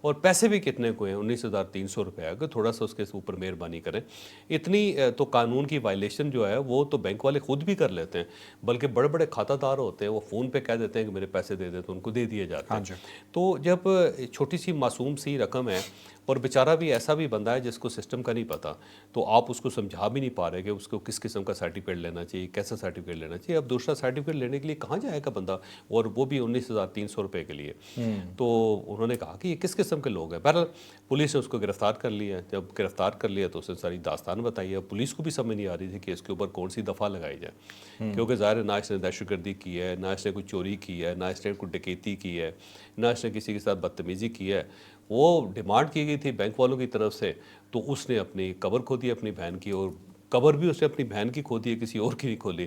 اور پیسے بھی کتنے کو ہیں 19,300 روپے ہے کہ تھوڑا سا اس کے اوپر مہربانی کریں. اتنی تو قانون کی وائلیشن جو ہے وہ تو بینک والے خود بھی کر لیتے ہیں, بلکہ بڑے بڑے کھاتہ دار ہوتے ہیں وہ فون پہ کہہ دیتے ہیں کہ میرے پیسے دے دے تو ان کو دے دیے جاتے ہیں. تو جب چھوٹی سی معصوم سی رقم ہے اور بیچارہ بھی ایسا بھی بندہ ہے جس کو سسٹم کا نہیں پتہ, تو آپ اس کو سمجھا بھی نہیں پا رہے کہ اس کو کس قسم کا سرٹیفکیٹ لینا چاہیے, کیسا سرٹیفکیٹ لینا چاہیے. اب دوسرا سرٹیفکیٹ لینے کے لیے کہاں جائے گا بندہ, اور وہ بھی 19,300 روپے کے لیے. تو انہوں نے کہا کہ یہ کس قسم کے لوگ ہیں. بہرحال پولیس نے اس کو گرفتار کر لیا. جب گرفتار کر لیا تو اس نے ساری داستان بتائی ہے. پولیس کو بھی سمجھ نہیں آ رہی تھی کہ اس کے اوپر کون سی دفعہ لگائی جائے, کیونکہ ظاہر ہے نہ اس نے دہشت گردی کی ہے, نہ اس نے کوئی چوری کی ہے, نہ اس نے کوئی ڈکیتی کی ہے, نہ اس نے کسی کے ساتھ بدتمیزی کی ہے. وہ ڈیمانڈ کی گئی تھی بینک والوں کی طرف سے, تو اس نے اپنی قبر کھو دی اپنی بہن کی, اور قبر بھی اس نے اپنی بہن کی کھو دی ہے, کسی اور کی نہیں کھولی.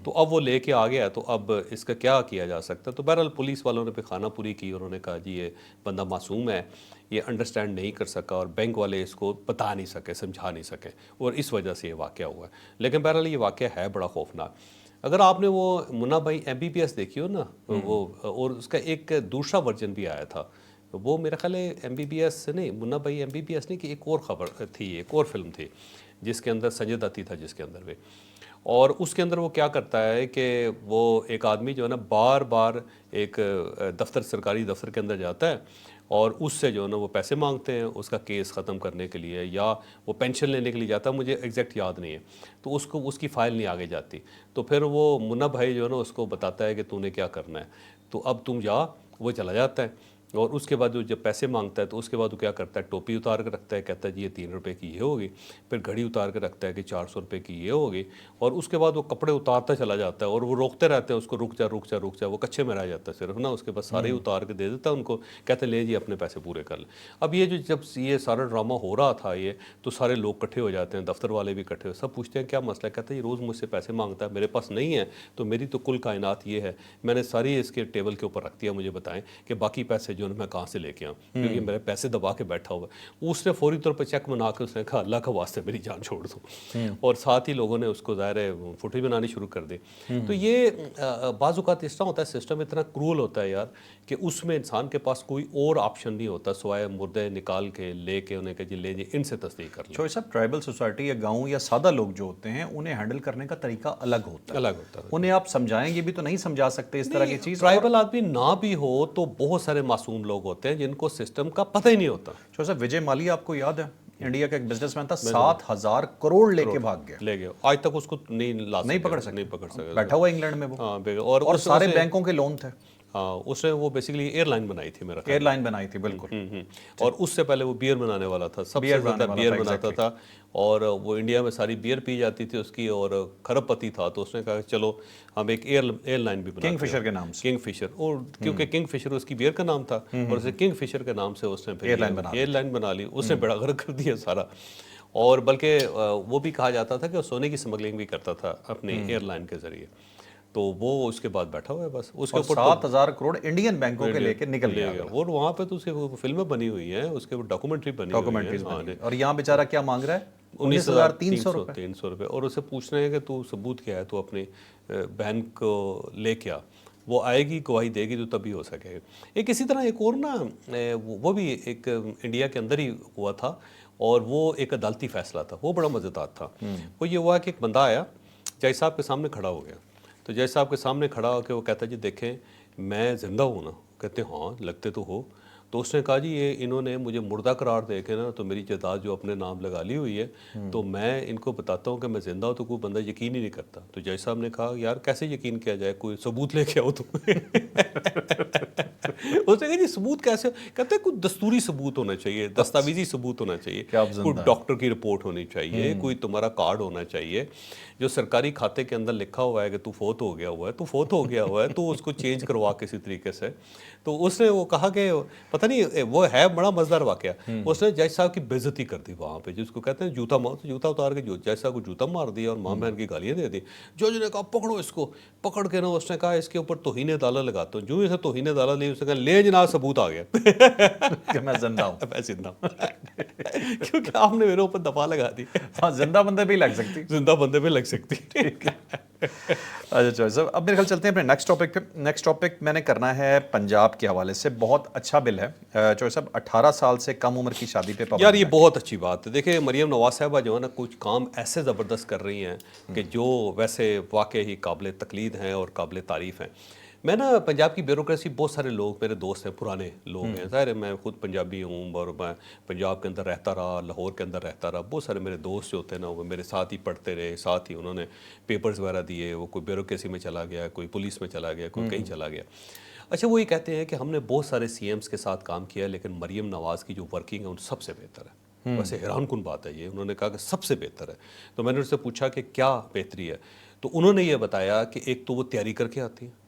تو اب وہ لے کے آ گیا, تو اب اس کا کیا کیا جا سکتا. تو بہرحال پولیس والوں نے پہ خانہ پوری کی, اور انہوں نے کہا جی یہ بندہ معصوم ہے, یہ انڈرسٹینڈ نہیں کر سکا, اور بینک والے اس کو بتا نہیں سکے, سمجھا نہیں سکے, اور اس وجہ سے یہ واقعہ ہوا ہے. لیکن بہرحال یہ واقعہ ہے بڑا خوفناک. اگر آپ نے وہ منا بھائی MBBS دیکھی ہو نا, وہ اور اس کا ایک دوسرا ورژن بھی آیا تھا, وہ میرا خیال ہے MBBS نہیں, منا بھائی MBBS نہیں, کہ ایک اور خبر تھی, ایک اور فلم تھی جس کے اندر سنجے دتی تھا جس کے اندر بھی. اور اس کے اندر وہ کیا کرتا ہے کہ وہ ایک آدمی جو ہے نا بار بار ایک دفتر, سرکاری دفتر کے اندر جاتا ہے, اور اس سے جو ہے نا وہ پیسے مانگتے ہیں اس کا کیس ختم کرنے کے لیے, یا وہ پینشن لینے کے لیے جاتا ہے, مجھے ایگزیکٹ یاد نہیں ہے. تو اس کو اس کی فائل نہیں آگے جاتی, تو پھر وہ منا بھائی جو ہے نا اس کو بتاتا ہے کہ تو نے کیا کرنا ہے, تو اب تم جا. وہ چلا جاتا ہے, اور اس کے بعد جو جب پیسے مانگتا ہے تو اس کے بعد وہ کیا کرتا ہے, ٹوپی اتار کے رکھتا ہے, کہتا ہے جی یہ 3 روپے کی یہ ہوگی, پھر گھڑی اتار کے رکھتا ہے کہ 400 روپے کی یہ ہوگی, اور اس کے بعد وہ کپڑے اتارتا چلا جاتا ہے, اور وہ روکتے رہتے ہیں اس کو, رک جا رک جا رک جا, وہ کچھے میں رہ جاتا ہے صرف نا, اس کے بعد سارے اتار کے دے دیتا ہے ان کو, کہتے ہیں لے جی اپنے پیسے پورے کر لیں. اب یہ جو جب یہ سارا ڈرامہ ہو رہا تھا یہ, تو سارے لوگ اکٹھے ہو جاتے ہیں, دفتر والے بھی اکٹھے ہو, سب پوچھتے ہیں کیا مسئلہ ہے, کہتے ہیں یہ روز مجھ سے پیسے مانگتا ہے, میرے پاس نہیں ہے, تو میری تو کل کائنات یہ ہے, میں نے ساری اس کے ٹیبل کے اوپر رکھ دیا, مجھے بتائیں کہ باقی پیسے جو میں کہاں سے لے کے آؤں, کیونکہ میرے پیسے دبا کے بیٹھا ہوا ہے. اس نے فوری طور پہ چیک بنا کے اس نے کہا اللہ کا واسطے میری جان چھوڑ دو, اور ساتھ ہی لوگوں نے اس کو ظاہر ہے فوٹیج بنانی شروع کر دی. تو یہ بعض اوقات اس طرح ہوتا ہے, سسٹم اتنا کرول ہوتا ہے یار, کہ اس میں انسان کے پاس کوئی اور آپشن نہیں ہوتا سوائے مردے نکال کے لے کے انہیں کہ جی لے جی ان سے تصدیق کر لیں. چوہے صاحب, ٹرائبل سوسائٹی یا گاؤں یا سادہ لوگ جو ہوتے ہیں انہیں ہینڈل کرنے کا طریقہ الگ ہوتا ہے, الگ ہوتا ہے. انہیں آپ سمجھائیں گے بھی تو نہیں سمجھا سکتے اس طرح کی چیز. ٹرائبل آدمی نہ بھی ہو تو بہت سارے معصوم لوگ ہوتے ہیں جن کو سسٹم کا پتہ ہی نہیں ہوتا. چوہے صاحب, وجے مالیا آپ کو یاد ہے, انڈیا کا ایک بزنس مین تھا, 7,000 کروڑ لے کے بھاگ گیا, لے گیا, آج تک اس کو نہیں پکڑ سکے, بیٹھا ہوا انگلینڈ میں وہ, ہاں, اور سارے بینکوں کے لون تھے. ہاں, اس نے وہ بیسیکلی ایئر لائن بنائی تھی, میرا ایئر لائن بنائی تھی بالکل, اور اس سے پہلے وہ بیئر بنانے والا تھا, سب سے زیادہ بیئر بناتا تھا, اور وہ انڈیا میں ساری بیئر پی جاتی تھی اس کی, اور کھرب پتی تھا. تو اس نے کہا چلو ہم ایک ایئر لائن بھی بناتے ہیں, کنگ فشر کے نام سے, کنگ فشر, اور کیونکہ کنگ فشر اس کی بیئر کا نام تھا, اور اسے کنگ فشر کے نام سے اس نے ایئر لائن بنا لی. اس نے بڑا غرق کر دیا سارا, اور بلکہ وہ بھی کہا جاتا تھا کہ وہ سونے کی سمگلنگ بھی کرتا تھا اپنی ایئر لائن کے ذریعے. تو وہ اس کے بعد بیٹھا ہوا ہے بس, اس کے اوپر 7,000 کروڑ انڈین بینکوں کے لے کے نکل گیا, اور وہاں پہ تو اس کی فلمیں بنی ہوئی ہیں, اس کے اوپر ڈاکومنٹری بنی ہوئی ہے, اور یہاں بیچارہ کیا مانگ رہا ہے, 19,300 روپے, اور اسے پوچھ رہے ہیں کہ تو ثبوت کیا ہے, تو اپنی بہن کو لے کے آ, وہ آئے گی گواہی دے گی تو تبھی ہو سکے. ایک اسی طرح ایک اور نا, وہ بھی ایک انڈیا کے اندر ہی ہوا تھا, اور وہ ایک عدالتی فیصلہ تھا, وہ بڑا مزیدار تھا. وہ یہ ہوا کہ ایک بندہ آیا, جج صاحب کے سامنے کھڑا ہو گیا, تو جج صاحب کے سامنے کھڑا ہو کے وہ کہتا ہے جی دیکھیں میں زندہ ہوں نا, کہتے ہیں ہاں لگتے تو ہو. تو اس نے کہا جی یہ انہوں نے مجھے مردہ قرار دے کے نا, تو میری جائیداد جو اپنے نام لگا لی ہوئی ہے, تو میں ان کو بتاتا ہوں کہ میں زندہ ہوں, تو کوئی بندہ یقین ہی نہیں کرتا. تو جج صاحب نے کہا یار کیسے یقین کیا جائے, کوئی ثبوت لے کے آؤ تم. اس نے کہا جی ثبوت کیسے, کہتے ہیں کوئی دستوری ثبوت ہونا چاہیے, دستاویزی ثبوت ہونا چاہیے, کوئی ڈاکٹر کی رپورٹ ہونی چاہیے, کوئی تمہارا کارڈ ہونا چاہیے جو سرکاری کھاتے کے اندر لکھا ہوا ہے کہ تو فوت ہو گیا ہوا ہے, تو فوت ہو گیا ہوا ہے, تو اس کو چینج کروا کسی طریقے سے. تو اس نے وہ کہا کہ پتہ نہیں, وہ ہے بڑا مزیدار واقعہ, اس نے جج صاحب کی بےعزتی کر دی وہاں پہ, جس کو کہتے ہیں جوتا مار, جوتا اتار کے جج صاحب کو جوتا مار دیا, اور ماں بہن کی گالیاں دے دی. جج نے کہا پکڑو اس کو, پکڑ کے نا اس نے کہا اس کے اوپر توہین عدالت لگاتا ہوں. جو اسے توہین عدالت لی, اس نے کہا کہتے ہیں لے جناب ثبوت آ گیا کہ میں زندہ ہوں. میں زندہ ہوں کیونکہ آپ نے میرے اوپر دفعہ لگا دی. ہاں زندہ بندے بھی لگ سکتی. زندہ بندے پہ لگ سکتی. اچھا چوہے صاحب اب میرے خیال چلتے ہیں اپنے نیکسٹ ٹاپک پہ. نیکسٹ ٹاپک میں نے کرنا ہے پنجاب کے حوالے سے. بہت اچھا بل ہے چوہے صاحب, 18 سال سے کم عمر کی شادی پہ یار یہ بہت اچھی بات ہے. دیکھیں مریم نواز صاحبہ جو ہے نا کچھ کام ایسے زبردست کر رہی ہیں کہ جو ویسے واقعی قابل تقلید ہیں اور قابل تعریف ہیں. میں نا پنجاب کی بیوروکریسی بہت سارے لوگ میرے دوست ہیں, پرانے لوگ ہیں, ظاہر ہے میں خود پنجابی ہوں اور میں پنجاب کے اندر رہتا رہا, لاہور کے اندر رہتا رہا. بہت سارے میرے دوست جو ہوتے ہیں نا وہ میرے ساتھ ہی پڑھتے رہے, ساتھ ہی انہوں نے پیپرز وغیرہ دیے. وہ کوئی بیوروکریسی میں چلا گیا, کوئی پولیس میں چلا گیا, کوئی کہیں چلا گیا. اچھا وہ یہ کہتے ہیں کہ ہم نے بہت سارے سی ایمز کے ساتھ کام کیا لیکن مریم نواز کی جو ورکنگ ہے ان سب سے بہتر ہے. ویسے حیران کن بات ہے یہ, انہوں نے کہا کہ سب سے بہتر ہے. تو میں نے ان سے پوچھا کہ کیا بہتری ہے, تو انہوں نے یہ بتایا کہ ایک تو وہ تیاری کر کے آتی ہیں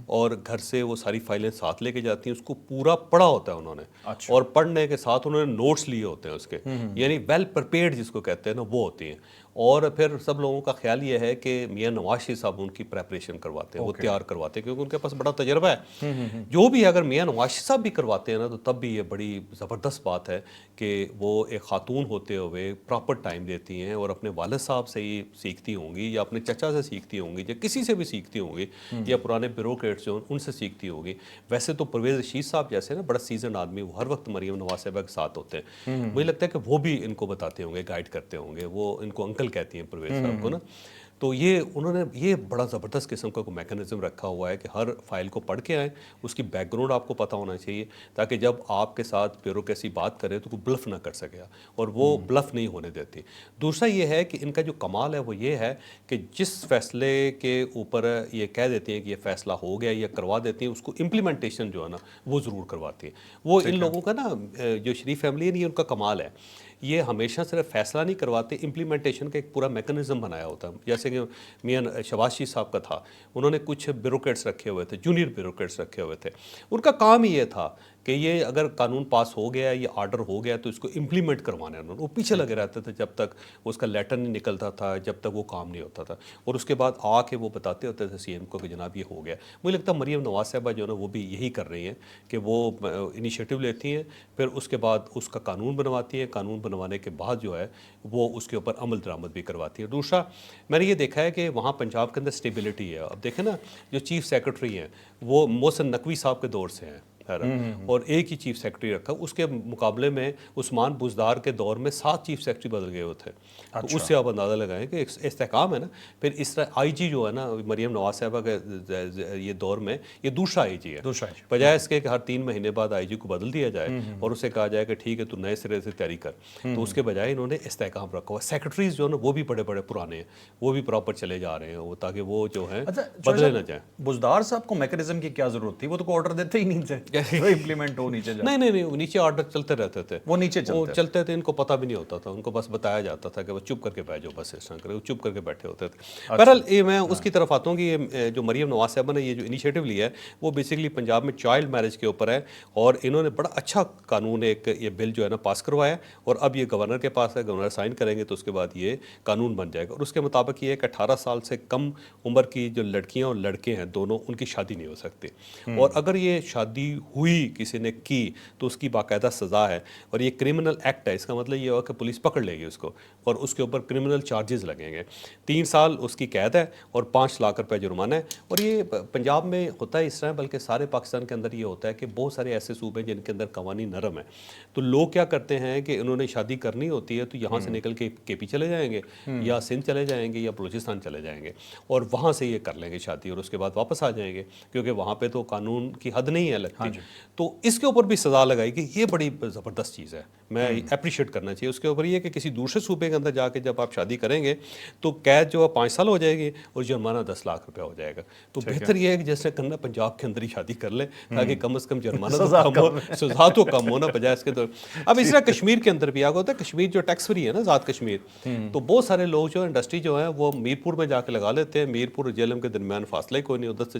اور گھر سے وہ ساری فائلیں ساتھ لے کے جاتی ہیں, اس کو پورا پڑھا ہوتا ہے انہوں نے, اور پڑھنے کے ساتھ انہوں نے نوٹس لیے ہوتے ہیں اس کے, یعنی ویل پریپیئرڈ جس کو کہتے ہیں نا وہ ہوتی ہیں. اور پھر سب لوگوں کا خیال یہ ہے کہ میاں نواز شریف صاحب ان کی پریپریشن کرواتے ہیں, وہ تیار کرواتے ہیں کیونکہ ان کے پاس بڑا تجربہ ہے. جو بھی اگر میاں نواز شریف صاحب بھی کرواتے ہیں نا تو تب بھی یہ بڑی زبردست بات ہے کہ وہ ایک خاتون ہوتے ہوئے پراپر ٹائم دیتی ہیں اور اپنے والد صاحب سے ہی سیکھتی ہوں گی یا اپنے چچا سے سیکھتی ہوں گی یا کسی سے بھی سیکھتی ہوں گی یا پرانے بیوروکریٹس جو ان سے سیکھتی ہوگی. ویسے تو پرویز رشید صاحب جیسے نا بڑا سیزنڈ آدمی, وہ ہر وقت مریم نواز صاحبہ کے ساتھ ہوتے ہیں. مجھے لگتا ہے کہ وہ بھی ان کو بتاتے ہوں گے, گائیڈ کرتے ہوں گے, وہ ان کو انکل کہتی ہیں پرویز صاحب کو نا. تو یہ انہوں نے یہ بڑا زبردست قسم کا کوئی میکانزم رکھا ہوا ہے کہ ہر فائل کو پڑھ کے آئیں, اس کی بیک گراؤنڈ آپ کو پتہ ہونا چاہیے تاکہ جب آپ کے ساتھ بیوروکریسی بات کرے تو کوئی بلف نہ کر سکے, اور وہ بلف نہیں ہونے دیتی. دوسرا یہ ہے کہ ان کا جو کمال ہے وہ یہ ہے کہ جس فیصلے کے اوپر یہ کہہ دیتی ہیں کہ یہ فیصلہ ہو گیا یا کروا دیتی ہیں, اس کو امپلیمنٹیشن جو ہے نا وہ ضرور کرواتی ہیں. وہ ان لوگوں کا نا جو شریف فیملی ہے یہ ان کا کمال ہے, یہ ہمیشہ صرف فیصلہ نہیں کرواتے, امپلیمنٹیشن کا ایک پورا میکنزم بنایا ہوتا ہے. جیسے کہ میاں شہباز شریف صاحب کا تھا, انہوں نے کچھ بیوروکریٹس رکھے ہوئے تھے, جونیئر بیوروکریٹس رکھے ہوئے تھے. ان کا کام ہی یہ تھا کہ یہ اگر قانون پاس ہو گیا, یہ آرڈر ہو گیا تو اس کو امپلیمنٹ کروانا ہے. وہ پیچھے لگے رہتے تھے جب تک اس کا لیٹر نہیں نکلتا تھا, جب تک وہ کام نہیں ہوتا تھا, اور اس کے بعد آ کے وہ بتاتے ہوتے تھے سی ایم کو کہ جناب یہ ہو گیا. مجھے لگتا ہے مریم نواز صاحبہ جو ہے نا وہ بھی یہی کر رہی ہیں کہ وہ انیشیٹو لیتی ہیں, پھر اس کے بعد اس کا قانون بنواتی ہیں, قانون بنوانے کے بعد جو ہے وہ اس کے اوپر عمل درآمد بھی کرواتی ہے. دوسرا میں نے یہ دیکھا ہے کہ وہاں پنجاب کے اندر اسٹیبلٹی ہے. اب دیکھیں نا جو چیف سیکرٹری ہیں وہ محسن نقوی صاحب کے دور سے ہیں, اور ایک ہی چیف سیکرٹری رکھا. اس کے مقابلے میں عثمان بزدار کے دور میں 7 چیف سیکرٹری بدل گئے ہوئے تھے. تو اس سے آپ اندازہ لگائیں کہ استحکام ہے نا. پھر اس طرح آئی جی جو ہے نا مریم نواز صاحبہ کے یہ دور میں یہ دوسرا آئی جی ہے, بجائے اس کے کہ ہر 3 مہینے بعد آئی جی کو بدل دیا جائے اور اسے کہا جائے کہ ٹھیک ہے تو نئے سرے سے تیاری کر, تو اس کے بجائے انہوں نے استحکام رکھا ہوا. سیکرٹریز جو ہے نا وہ بھی بڑے بڑے پرانے ہیں, وہ بھی پراپر چلے جا رہے ہیں تاکہ وہ جو ہیں بدلے نہ جائیں. بزدار صاحب کو میکنزم کی کیا ضرورت تھی, وہ تو کوئی آرڈر دیتے ہی نہیں تھے امپلیمنٹ ہو نیچے جا. نہیں وہ نیچے آرڈر چلتے رہتے تھے, وہ نیچے چلتے تھے, ان کو پتہ بھی نہیں ہوتا تھا, ان کو بس بتایا جاتا تھا کہ وہ چپ کر کے بیٹھ جاؤ, بس اس طرح کرے, وہ چپ کر کے بیٹھے ہوتے تھے. بہرحال یہ میں اس کی طرف آتا ہوں کہ یہ جو مریم نواز صاحبہ نے یہ جو انیشیٹو لیا ہے وہ بیسیکلی پنجاب میں چائلڈ میرج کے اوپر ہے, اور انہوں نے بڑا اچھا قانون ایک یہ بل جو ہے نا پاس کروایا, اور اب یہ گورنر کے پاس ہے, گورنر سائن کریں گے تو اس کے بعد یہ قانون بن جائے گا. اور اس کے مطابق یہ ہے کہ 18 سال سے کم عمر کی جو لڑکیاں اور لڑکے ہیں دونوں, ان کی شادی نہیں ہو سکتی, اور اگر یہ شادی ہوئی کسی نے کی تو اس کی باقاعدہ سزا ہے, اور یہ کرمنل ایکٹ ہے. اس کا مطلب یہ ہوا کہ پولیس پکڑ لے گی اس کو اور اس کے اوپر کرمنل چارجز لگیں گے. 3 سال اس کی قید ہے اور 5 لاکھ روپے جرمانہ ہے. اور یہ پنجاب میں ہوتا ہے اس طرح, بلکہ سارے پاکستان کے اندر یہ ہوتا ہے کہ بہت سارے ایسے صوبے ہیں جن کے اندر قوانین نرم ہیں. تو لوگ کیا کرتے ہیں کہ انہوں نے شادی کرنی ہوتی ہے تو یہاں سے نکل کے کے پی چلے جائیں گے یا سندھ چلے جائیں گے یا بلوچستان چلے جائیں گے, اور وہاں سے یہ کر لیں گے شادی, اور اس کے بعد واپس آ جائیں گے کیونکہ وہاں پہ تو قانون کی حد نہیں ہے لگتی. تو اس کے اوپر بھی سزا لگائی کہ یہ بڑی زبردست چیز ہے, میں اپریشیٹ کرنا چاہیے اس کے اوپر. یہ کہ کسی دوسرے صوبے کے اندر جا کے جب آپ شادی کریں گے تو قید جو ہے 5 سال ہو جائے گی اور جرمانہ 10 لاکھ روپے ہو جائے گا. تو بہتر یہ ہے کہ جیسے کرنا پنجاب کے اندر ہی شادی کر لیں تاکہ کم از کم جرمانہ تو کم ہو, سزا تو کم ہونا بجائے اس کے. تو اب اس طرح کشمیر کے اندر بھی آگے ہوتا ہے, کشمیر جو ٹیکس فری ہے نا, ذات کشمیر, تو بہت سارے لوگ جو انڈسٹری جو ہیں وہ میرپور میں جا کے لگا لیتے ہیں. میرپور اور جیلم کے درمیان فاصلہ ہی کوئی نہیں, ادھر سے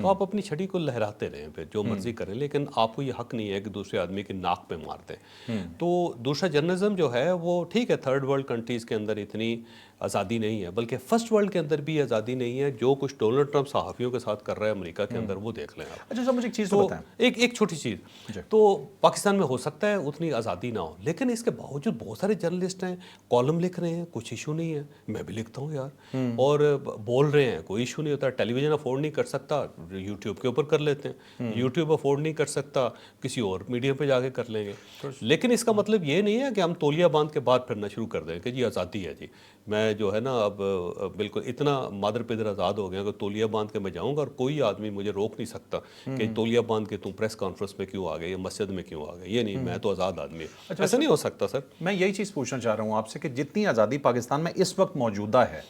تو آپ اپنی چھڑی کو لہراتے رہیں، پھر جو مرضی کریں، لیکن آپ کو یہ حق نہیں ہے کہ دوسرے آدمی کے ناک پہ مار دیں۔ تو دوسرا جرنلزم جو ہے وہ ٹھیک ہے، تھرڈ ورلڈ کنٹریز کے اندر اتنی آزادی نہیں ہے، بلکہ فرسٹ ورلڈ کے اندر بھی آزادی نہیں ہے۔ جو کچھ ڈونلڈ ٹرمپ صحافیوں کے ساتھ کر رہا ہے امریکہ کے اندر، وہ دیکھ لیں آپ۔ اچھا صاحب مجھے ایک چیز تو تو بتائیں۔ ایک چھوٹی چیز، تو پاکستان میں ہو سکتا ہے اتنی آزادی نہ ہو، لیکن اس کے باوجود بہت سارے جرنلسٹ ہیں، کالم لکھ رہے ہیں، کچھ ایشو نہیں ہے، میں بھی لکھتا ہوں یار، اور بول رہے ہیں، کوئی ایشو نہیں ہوتا۔ ٹیلی ویژن افورڈ نہیں کر سکتا، یوٹیوب کے اوپر کر لیتے ہیں، یوٹیوب افورڈ نہیں کر سکتا، کسی اور میڈیم پہ جا کے کر لیں گے۔ لیکن اس کا مطلب یہ نہیں ہے کہ ہم تولیہ باندھ کے بعد پھرنا شروع کر دیں کہ جی آزادی ہے جی، میں جو ہے نا اب بالکل اتنا مادر پدر آزاد ہو گیا کہ تولیہ باندھ کے میں جاؤں گا اور کوئی آدمی مجھے روک نہیں سکتا کہ تولیہ باندھ کے تم پریس کانفرنس میں کیوں آ گئے یا مسجد میں کیوں آ گئے، یہ نہیں، میں تو آزاد آدمی ہوں۔ ایسا نہیں ہو سکتا سر۔ میں یہی چیز پوچھنا چاہ رہا ہوں آپ سے کہ جتنی آزادی پاکستان میں اس وقت موجودہ ہے،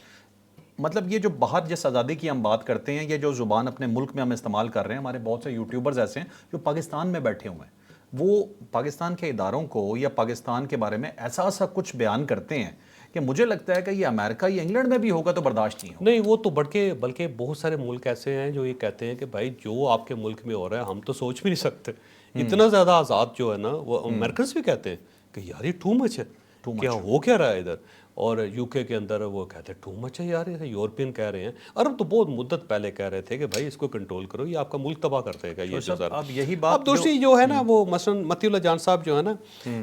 مطلب یہ جو باہر جس آزادی کی ہم بات کرتے ہیں، یہ جو زبان اپنے ملک میں ہم استعمال کر رہے ہیں، ہمارے بہت سے یوٹیوبرز ایسے ہیں جو پاکستان میں بیٹھے ہوئے ہیں، وہ پاکستان کے اداروں کو یا پاکستان کے بارے میں ایسا کچھ بیان کرتے ہیں کہ مجھے لگتا ہے کہ یہ امریکہ یا انگلینڈ میں بھی ہوگا تو برداشت نہیں ہوگا۔ نہیں، وہ تو بلکہ بہت سارے ملک ایسے ہیں جو یہ کہتے ہیں کہ بھائی جو آپ کے ملک میں ہو رہا ہے ہم تو سوچ بھی نہیں سکتے، اتنا زیادہ آزاد جو ہے نا، وہ امریکنس بھی کہتے ہیں کہ یار یہ ٹو مچ ہے، کیا ہو کیا رہا ہے ادھر، اور یو کے اندر وہ کہتے ہیں ٹو مچ ہے یار، یورپین کہہ رہے ہیں، عرب تو بہت مدت پہلے کہہ رہے تھے کہ بھائی اس کو کنٹرول کرو، یہ آپ کا ملک تباہ کر دے گا یہ جو اب یہی بات اب دوسری جو ہے نا، وہ مثلا متی اللہ جان صاحب جو ہے نا،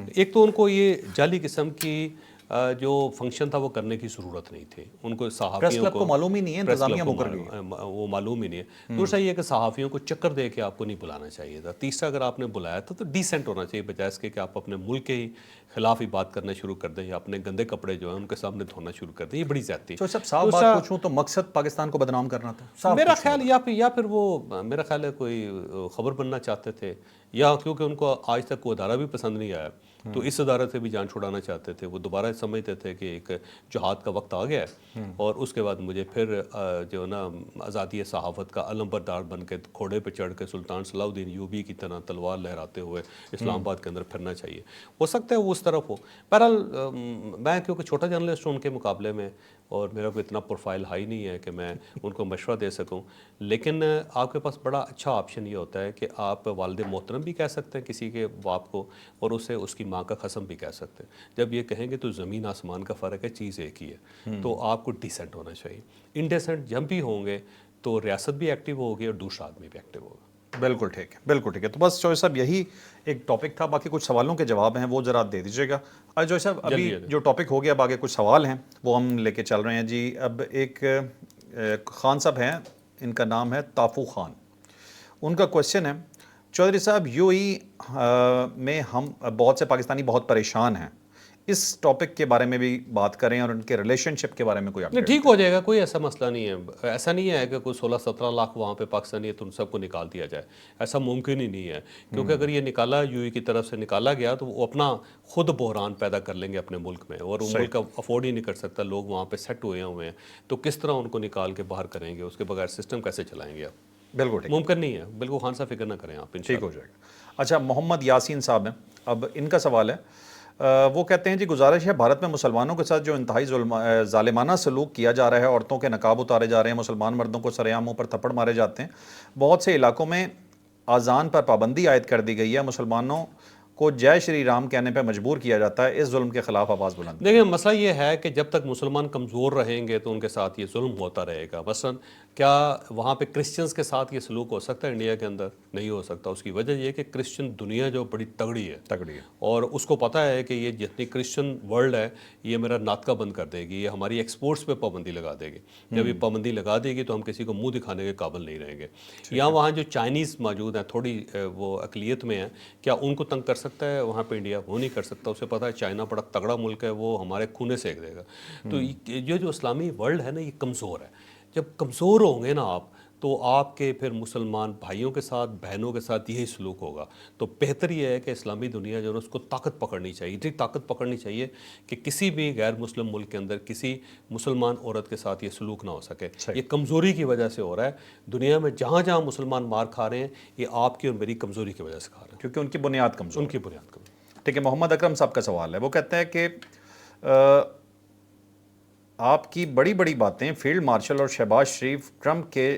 ایک تو ان کو یہ جعلی قسم کی جو فنکشن تھا وہ کرنے کی ضرورت نہیں تھی، ان کو پریس صحافیوں کلب کو معلوم ہی نہیں ہے، انتظامیہ مکر گئی ہے۔ وہ معلوم ہی نہیں ہے۔ دوسرا یہ کہ صحافیوں کو چکر دے کے آپ کو نہیں بلانا چاہیے تھا۔ تیسرا اگر آپ نے بلایا تھا تو ڈیسنٹ ہونا چاہیے، بجائے اس کے کہ آپ اپنے ملک کے ہی خلاف ہی بات کرنا شروع کر دیں یا اپنے گندے کپڑے جو ہیں ان کے سامنے دھونا شروع کر دیں، یہ بڑی زیادتی ہے۔ سب صاف بات پوچھوں تو مقصد پاکستان کو بدنام کرنا تھا میرا خیال یا پھر وہ میرا خیال ہے کوئی خبر بننا چاہتے تھے، یا کیونکہ ان کو آج تک وہ ادارہ بھی پسند نہیں آیا تو اس ادارے سے بھی جان چھڑانا چاہتے تھے۔ وہ دوبارہ سمجھتے تھے کہ ایک جہاد کا وقت آ گیا ہے اور اس کے بعد مجھے پھر جو ہے نا آزادی صحافت کا علم بردار بن کے گھوڑے پہ چڑھ کے سلطان صلاح الدین ایوبی کی طرح تلوار لہراتے ہوئے اسلام آباد کے اندر پھرنا چاہیے۔ ہو سکتا ہے وہ اس طرف ہو۔ بہرحال میں کیونکہ چھوٹا جرنلسٹ ہوں ان کے مقابلے میں، اور میرا کوئی اتنا پروفائل ہائی نہیں ہے کہ میں ان کو مشورہ دے سکوں، لیکن آپ کے پاس بڑا اچھا آپشن یہ ہوتا ہے کہ آپ والد محترم بھی کہہ سکتے ہیں کسی کے باپ کو، اور اسے اس کی ماں کا قسم بھی کہہ سکتے ہیں۔ جب یہ کہیں گے تو زمین آسمان کا فرق ہے، چیز ایک ہی ہے۔ تو آپ کو ڈیسنٹ ہونا چاہیے۔ انڈیسنٹ جب بھی ہوں گے تو ریاست بھی ایکٹیو ہوگی اور دوسرا آدمی بھی ایکٹیو ہوگا۔ بالکل ٹھیک ہے، بالکل ٹھیک ہے۔ تو بس جوئی صاحب یہی ایک ٹاپک تھا، باقی کچھ سوالوں کے جواب ہیں وہ ذرا دے دیجیے گا۔ جوئی صاحب ابھی جو ٹاپک ہو گیا، اب آگے کچھ سوال ہیں وہ ہم لے کے چل رہے ہیں جی۔ اب ایک خان صاحب ہیں، ان کا نام ہے تافو خان، ان کا کویسچن ہے چودھری صاحب یو ای میں ہم بہت سے پاکستانی بہت پریشان ہیں، اس ٹاپک کے بارے میں بھی بات کریں اور ان کے ریلیشن شپ کے بارے میں کوئی نہیں، ٹھیک ہو جائے گا، کوئی ایسا مسئلہ نہیں ہے۔ ایسا نہیں ہے کہ کوئی 16-17 لاکھ وہاں پہ پاکستانی ہے تو ان سب کو نکال دیا جائے، ایسا ممکن ہی نہیں ہے، کیونکہ اگر یہ نکالا یو ای کی طرف سے نکالا گیا تو وہ اپنا خود بحران پیدا کر لیں گے اپنے ملک میں، اور وہ ملک افورڈ ہی نہیں کر سکتا، لوگ وہاں پہ سیٹ ہوئے ہیں، تو کس طرح ان کو نکال کے باہر کریں گے، اس کے بغیر سسٹم کیسے چلائیں گے آپ؟ بالکل ممکن نہیں ہے، بالکل خان صاحب فکر نہ کریں آپ، ٹھیک ہو جائے گا۔ اچھا، محمد یاسین صاحب ہیں، اب ان کا سوال ہے، وہ کہتے ہیں جی گزارش ہے، بھارت میں مسلمانوں کے ساتھ جو انتہائی ظالمانہ سلوک کیا جا رہا ہے، عورتوں کے نقاب اتارے جا رہے ہیں، مسلمان مردوں کو سر عام منہ پر تھپڑ مارے جاتے ہیں، بہت سے علاقوں میں اذان پر پابندی عائد کر دی گئی ہے، مسلمانوں کو جے شری رام کہنے پہ مجبور کیا جاتا ہے، اس ظلم کے خلاف آواز بلند۔ دیکھیں، مسئلہ یہ ہے کہ جب تک مسلمان کمزور رہیں گے تو ان کے ساتھ یہ ظلم ہوتا رہے گا۔ مثلا کیا وہاں پہ کرسچنز کے ساتھ یہ سلوک ہو سکتا ہے انڈیا کے اندر؟ نہیں ہو سکتا۔ اس کی وجہ یہ کہ کرسچن دنیا جو بڑی تگڑی ہے، اور اس کو پتہ ہے کہ یہ جتنی کرسچن ورلڈ ہے یہ میرا ناطقہ بند کر دے گی، یہ ہماری ایکسپورٹس پہ پابندی لگا دے گی۔ جب یہ پابندی لگا دے گی تو ہم کسی کو منہ دکھانے کے قابل نہیں رہیں گے۔ یا وہاں جو چائنیز موجود ہیں، تھوڑی وہ اقلیت میں ہیں، کیا ان کو تنگ کر سکتا ہے وہاں پہ انڈیا؟ وہ نہیں کر سکتا۔ اسے پتہ ہے چائنا بڑا تگڑا ملک ہے، وہ ہمارے خونے سینک دے گا۔ تو یہ جو اسلامی ورلڈ ہے نا، یہ کمزور ہے۔ جب کمزور ہوں گے نا آپ، تو آپ کے پھر مسلمان بھائیوں کے ساتھ، بہنوں کے ساتھ یہی سلوک ہوگا۔ تو بہتر یہ ہے کہ اسلامی دنیا جو ہے اس کو طاقت پکڑنی چاہیے، اتنی طاقت پکڑنی چاہیے کہ کسی بھی غیر مسلم ملک کے اندر کسی مسلمان عورت کے ساتھ یہ سلوک نہ ہو سکے۔ یہ کمزوری کی وجہ سے ہو رہا ہے۔ دنیا میں جہاں جہاں مسلمان مار کھا رہے ہیں، یہ آپ کی اور میری کمزوری کی وجہ سے کھا رہے ہیں، کیونکہ ان کی بنیاد کمزور، ان کی بنیاد کمزور۔ ٹھیک ہے، محمد اکرم صاحب کا سوال ہے، وہ کہتے ہیں کہ آپ کی بڑی بڑی باتیں فیلڈ مارشل اور شہباز شریف ٹرمپ کے